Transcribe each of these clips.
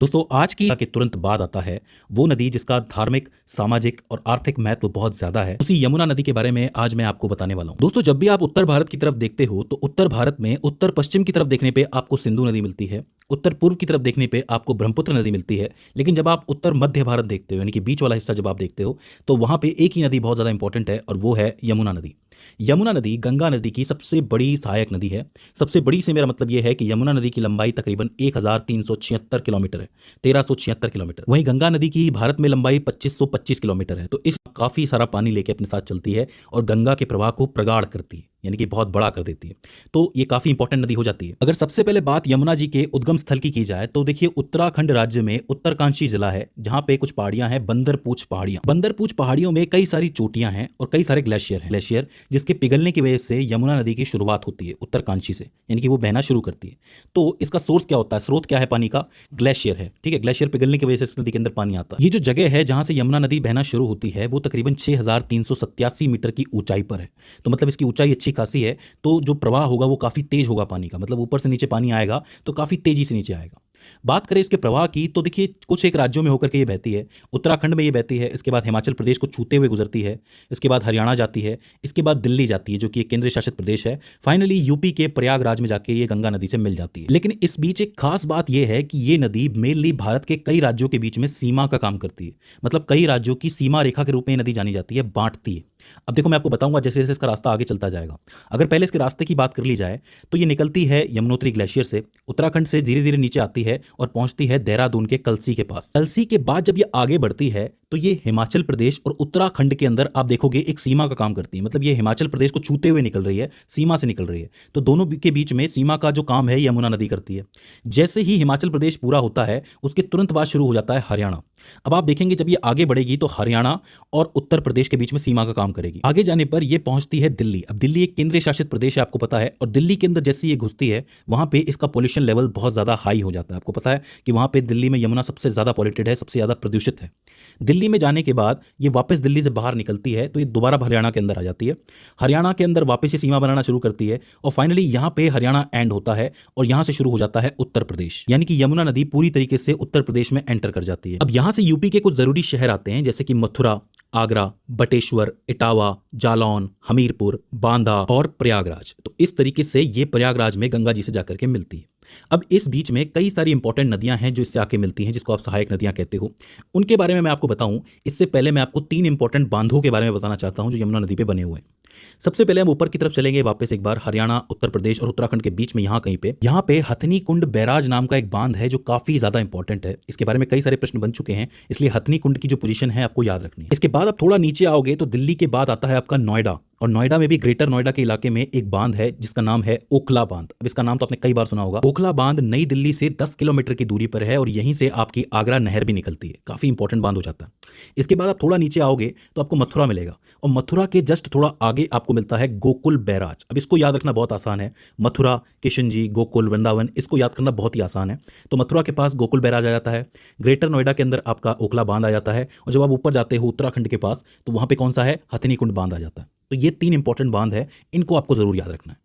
दोस्तों आज की के तुरंत बाद आता है वो नदी जिसका धार्मिक, सामाजिक और आर्थिक महत्व बहुत ज्यादा है। उसी यमुना नदी के बारे में आज मैं आपको बताने वाला हूं। दोस्तों जब भी आप उत्तर भारत की तरफ देखते हो तो उत्तर भारत में उत्तर पश्चिम की तरफ देखने पे आपको सिंधु नदी मिलती है, उत्तर पूर्व की तरफ देखने पे आपको ब्रह्मपुत्र नदी मिलती है। लेकिन जब आप उत्तर मध्य भारत देखते हो यानी कि बीच वाला हिस्सा जब आप देखते हो तो वहां पे एक ही नदी बहुत ज्यादा इंपॉर्टेंट है और वो है यमुना नदी। यमुना नदी गंगा नदी की सबसे बड़ी सहायक नदी है। सबसे बड़ी से मेरा मतलब यह है कि यमुना नदी की लंबाई तकरीबन 1376 किलोमीटर है, 1376 किलोमीटर। वहीं गंगा नदी की भारत में लंबाई 2525 किलोमीटर है। तो इस काफी सारा पानी लेके अपने साथ चलती है और गंगा के प्रवाह को प्रगाढ़ करती है, यानी कि बहुत बड़ा कर देती है। तो ये काफी इंपॉर्टेंट नदी हो जाती है। अगर सबसे पहले बात यमुना जी के उद्गम स्थल की जाए तो देखिए उत्तराखंड राज्य में उत्तरकांची जिला है जहां पे कुछ पहाड़ियां हैं, बंदरपूछ पहाड़ियां। बंदरपूछ पहाड़ियों में कई सारी चोटियां हैं और कई सारे ग्लेशियर हैं। ग्लेशियर जिसके पिघलने की वजह से यमुना नदी की शुरुआत होती है उत्तरकांची से, यानी कि वो बहना शुरू करती है। तो इसका सोर्स क्या होता है, स्रोत क्या है पानी का? ग्लेशियर है। ठीक है, ग्लेशियर पिघलने की वजह से इस नदी के अंदर पानी आता है। ये जो जगह है जहां से यमुना नदी बहना शुरू होती है वो तकरीबन 6387 मीटर की ऊंचाई पर है। तो मतलब इसकी ऊंचाई अच्छी खासी है। तो जो प्रवाह होगा वो काफी तेज होगा पानी का, मतलब ऊपर से नीचे पानी आएगा तो काफी तेजी से नीचे आएगा। बात करें इसके प्रवाह की तो देखिए कुछ एक राज्यों में होकर के ये बहती है। उत्तराखंड में ये बहती है, इसके बाद हिमाचल प्रदेश को छूते हुए गुजरती है, इसके बाद हरियाणा जाती है, इसके बाद दिल्ली जाती है जो कि एक केंद्र शासित प्रदेश है। फाइनली यूपी के प्रयागराज में जाके ये गंगा नदी से मिल जाती है। लेकिन इस बीच एक खास बात यह है कि ये नदी मेनली भारत के कई राज्यों के बीच में सीमा का काम करती है। मतलब कई राज्यों की सीमा रेखा के रूप में ये नदी जानी जाती है, बांटती है। अब देखो मैं आपको बताऊंगा जैसे जैसे इसका रास्ता आगे चलता जाएगा। अगर पहले इसके रास्ते की बात कर ली जाए तो ये निकलती है यमुनोत्री ग्लेशियर से, उत्तराखंड से धीरे धीरे नीचे आती है और पहुंचती है देहरादून के कलसी के पास। कलसी के बाद जब ये आगे बढ़ती है तो ये हिमाचल प्रदेश और उत्तराखंड के अंदर आप देखोगे एक सीमा का काम करती है। मतलब ये हिमाचल प्रदेश को छूते हुए निकल रही है, सीमा से निकल रही है। तो दोनों के बीच में सीमा का जो काम है यमुना नदी करती है। जैसे ही हिमाचल प्रदेश पूरा होता है उसके तुरंत बाद शुरू हो जाता है हरियाणा। अब आप देखेंगे जब ये आगे बढ़ेगी तो हरियाणा और उत्तर प्रदेश के बीच में सीमा का काम करेगी। आगे जाने पर ये पहुंचती है दिल्ली। अब दिल्ली एक केंद्रीय शासित प्रदेश है, आपको पता है। और दिल्ली के अंदर जैसे ये घुसती है वहां पे इसका पॉल्यूशन लेवल बहुत ज्यादा हाई हो जाता है। आपको पता है कि वहां पे दिल्ली में यमुना सबसे ज्यादा पॉल्यूटेड है, सबसे ज्यादा प्रदूषित है। दिल्ली में जाने के बाद ये वापस दिल्ली से बाहर निकलती है तो ये दोबारा हरियाणा के अंदर आ जाती है। हरियाणा के अंदर वापस ये सीमा बनाना शुरू करती है और फाइनली यहाँ पे हरियाणा एंड होता है और यहाँ से शुरू हो जाता है उत्तर प्रदेश। यानी कि यमुना नदी पूरी तरीके से उत्तर प्रदेश में एंटर कर जाती है। अब यहाँ से यूपी के कुछ जरूरी शहर आते हैं जैसे कि मथुरा, आगरा, बटेश्वर, इटावा, जालौन, हमीरपुर, बांदा और प्रयागराज। तो इस तरीके से ये प्रयागराज में गंगा जी से जाकर के मिलती है। अब इस बीच में कई सारी इंपॉर्टेंट नदियां हैं जो इससे आके मिलती हैं, जिसको आप सहायक नदियां कहते हो। उनके बारे में मैं आपको बताऊं इससे पहले मैं आपको 3 इंपॉर्टेंट बांधों के बारे में बताना चाहता हूं जो यमुना नदी पे बने हुए हैं। सबसे पहले हम ऊपर की तरफ चलेंगे वापस एक बार, हरियाणा, उत्तर प्रदेश और उत्तराखंड के बीच में यहाँ कहीं पे, यहाँ पे हथनी कुंड बैराज नाम का एक बांध है जो काफी ज्यादा इंपॉर्टेंट है। इसके बारे में कई सारे प्रश्न बन चुके हैं, इसलिए हथनी कुंड की जो पोजीशन है आपको याद रखनी है। इसके बाद आप थोड़ा नीचे आओगे तो दिल्ली के बाद आता है आपका नोएडा। और नोएडा में भी ग्रेटर नोएडा के इलाके में एक बांध है जिसका नाम है ओखला बांध। अब इसका नाम तो आपने कई बार सुना होगा। ओखला बांध नई दिल्ली से 10 किलोमीटर की दूरी पर है और यहीं से आपकी आगरा नहर भी निकलती है। काफी इंपॉर्टेंट बांध हो जाता है। इसके बाद आप थोड़ा नीचे आओगे तो आपको मथुरा मिलेगा और मथुरा के जस्ट थोड़ा आगे आपको मिलता है गोकुल बैराज। अब इसको याद रखना बहुत आसान है। मथुरा, किशन जी, गोकुल, वृंदावन, इसको याद करना बहुत ही आसान है। तो मथुरा के पास गोकुल बैराज आ जाता है, ग्रेटर नोएडा के अंदर आपका ओखला बांध आ जाता है और जब आप ऊपर जाते हो उत्तराखंड के पास तो वहां पे कौन सा है? हथनी कुंड बांध आ जाता है। तो ये 3 इंपॉर्टेंट बांध है, इनको आपको जरूर याद रखना है।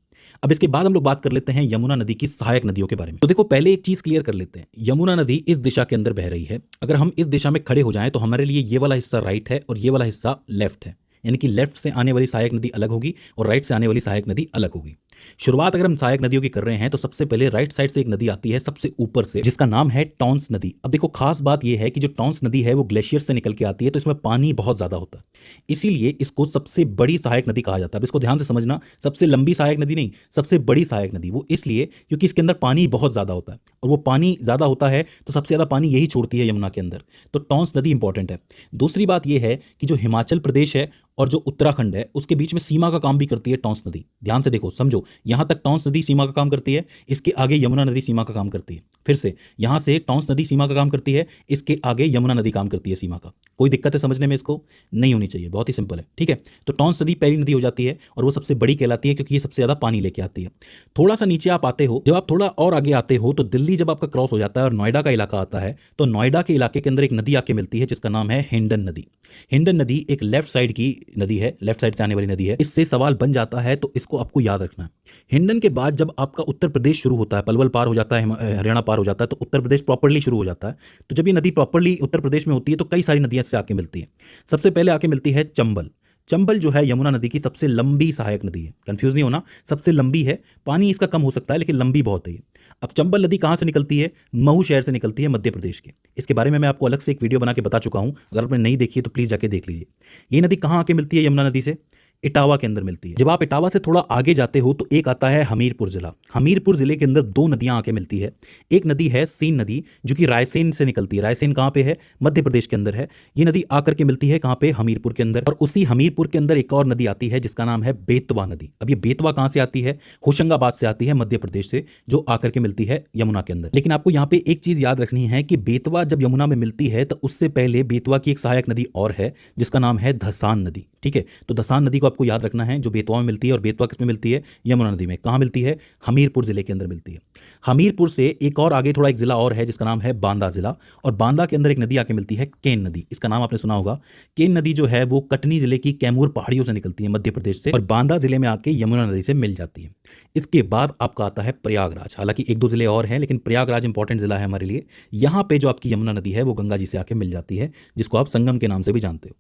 अब इसके बाद हम लोग बात कर लेते हैं यमुना नदी की सहायक नदियों के बारे में। तो देखो पहले एक चीज क्लियर कर लेते हैं, यमुना नदी इस दिशा के अंदर बह रही है। अगर हम इस दिशा में खड़े हो जाएं तो हमारे लिए ये वाला हिस्सा राइट है और ये वाला हिस्सा लेफ्ट है। यानी कि लेफ्ट से आने वाली सहायक नदी अलग होगी और राइट से आने वाली सहायक नदी अलग होगी। शुरुआत अगर हम सहायक नदियों की कर रहे हैं तो सबसे पहले राइट साइड से एक नदी आती है सबसे ऊपर से, जिसका नाम है टॉन्स नदी। अब देखो खास बात यह है कि जो टॉन्स नदी है वो ग्लेशियर से निकल के आती है तो इसमें पानी बहुत ज्यादा होता है, इसीलिए इसको सबसे बड़ी सहायक नदी कहा जाता है। अब इसको ध्यान से समझना, सबसे लंबी सहायक नदी नहीं, सबसे बड़ी सहायक नदी। वो इसलिए क्योंकि इसके अंदर पानी बहुत ज्यादा होता है और वो पानी ज्यादा होता है तो सबसे ज्यादा पानी यही छोड़ती है यमुना के अंदर। तो टॉन्स नदी इंपॉर्टेंट है। दूसरी बात यह है कि जो हिमाचल प्रदेश है और जो उत्तराखंड है उसके बीच में सीमा का काम भी करती है टॉन्स नदी। ध्यान से देखो, समझो, यहां तक टॉन्स नदी सीमा का काम करती है, इसके आगे यमुना नदी सीमा का काम करती है। फिर से यहां से टॉन्स नदी सीमा का काम करती है, इसके आगे यमुना नदी काम करती है सीमा का। कोई दिक्कत है समझने में? इसको नहीं होनी चाहिए, बहुत ही सिंपल है। ठीक है, तो टॉन्स नदी पहली नदी हो जाती है और वो सबसे बड़ी कहलाती है क्योंकि ये सबसे ज्यादा पानी लेके आती है। थोड़ा सा नीचे आप आते हो, जब आप थोड़ा और आगे आते हो तो दिल्ली दिल्ली जब आपका क्रॉस हो जाता है और नोएडा का इलाका आता है तो नोएडा के इलाके के अंदर एक नदी आके मिलती है जिसका नाम है हिंडन नदी। हिंडन नदी एक लेफ्ट साइड की नदी है, लेफ्ट साइड से आने वाली नदी है। इससे सवाल बन जाता है तो इसको आपको याद रखना है। हिंडन के बाद जब आपका उत्तर प्रदेश शुरू होता है, पलवल पार हो जाता है, हरियाणा पार हो जाता है, तो उत्तर प्रदेश प्रॉपर्ली शुरू हो जाता है। तो जब ये नदी प्रॉपर्ली उत्तर प्रदेश में होती है तो कई सारी नदियां इससे आके मिलती है। सबसे पहले आके मिलती है चंबल। चंबल जो है यमुना नदी की सबसे लंबी सहायक नदी है, कंफ्यूज नहीं होना, सबसे लंबी है। पानी इसका कम हो सकता है लेकिन लंबी बहुत है ये। अब चंबल नदी कहाँ से निकलती है? महू शहर से निकलती है, मध्य प्रदेश के। इसके बारे में मैं आपको अलग से एक वीडियो बना के बता चुका हूं, अगर आपने नहीं देखी है तो प्लीज जाके देख लीजिए। ये नदी कहाँ आके मिलती है यमुना नदी से? इटावा के अंदर मिलती है। जब आप इटावा से थोड़ा आगे जाते हो तो एक आता है हमीरपुर जिला। हमीरपुर जिले के अंदर दो नदियां आके मिलती है। एक नदी है सीन नदी जो कि रायसेन से निकलती है। रायसेन कहाँ पे है? मध्य प्रदेश के अंदर है। ये नदी आकर के मिलती है कहाँ पे? हमीरपुर के अंदर। और उसी हमीरपुर के अंदर एक और नदी आती है जिसका नाम है बेतवा नदी। अब ये बेतवा कहाँ से आती है? होशंगाबाद से आती है, मध्य प्रदेश से, जो आकर के मिलती है यमुना के अंदर। लेकिन आपको यहाँ पे एक चीज याद रखनी है कि बेतवा जब यमुना में मिलती है तो उससे पहले बेतवा की एक सहायक नदी और है जिसका नाम है धसान नदी। ठीक है, तो धसान नदी को आपको याद रखना है, जो बेतवा में मिलती है। और बेतवा किसमें मिलती है? यमुना नदी में। कहाँ मिलती है? हमीरपुर जिले के अंदर मिलती है। हमीरपुर से एक और आगे थोड़ा एक जिला और है जिसका नाम है बांदा जिला। और बांदा के अंदर एक नदी आके मिलती है केन नदी। इसका नाम आपने सुना होगा। केन नदी जो है वो कटनी जिले की कैमूर पहाड़ियों से निकलती है, मध्य प्रदेश से, और बांदा जिले में आके यमुना नदी से मिल जाती है। इसके बाद आपका आता है प्रयागराज। हालांकि एक दो जिले और हैं लेकिन प्रयागराज इंपॉर्टेंट जिला है हमारे लिए। यहाँ पे जो आपकी यमुना नदी है वो गंगा जी से आके मिल जाती है, जिसको आप संगम के नाम से भी जानते हो।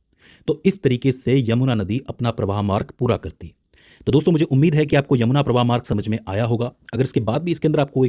तो इस तरीके से यमुना नदी अपना प्रवाह मार्ग पूरा करती है। तो दोस्तों मुझे उम्मीद है कि आपको यमुना प्रवाह मार्ग समझ में आया होगा। अगर इसके बाद भी इसके अंदर आपको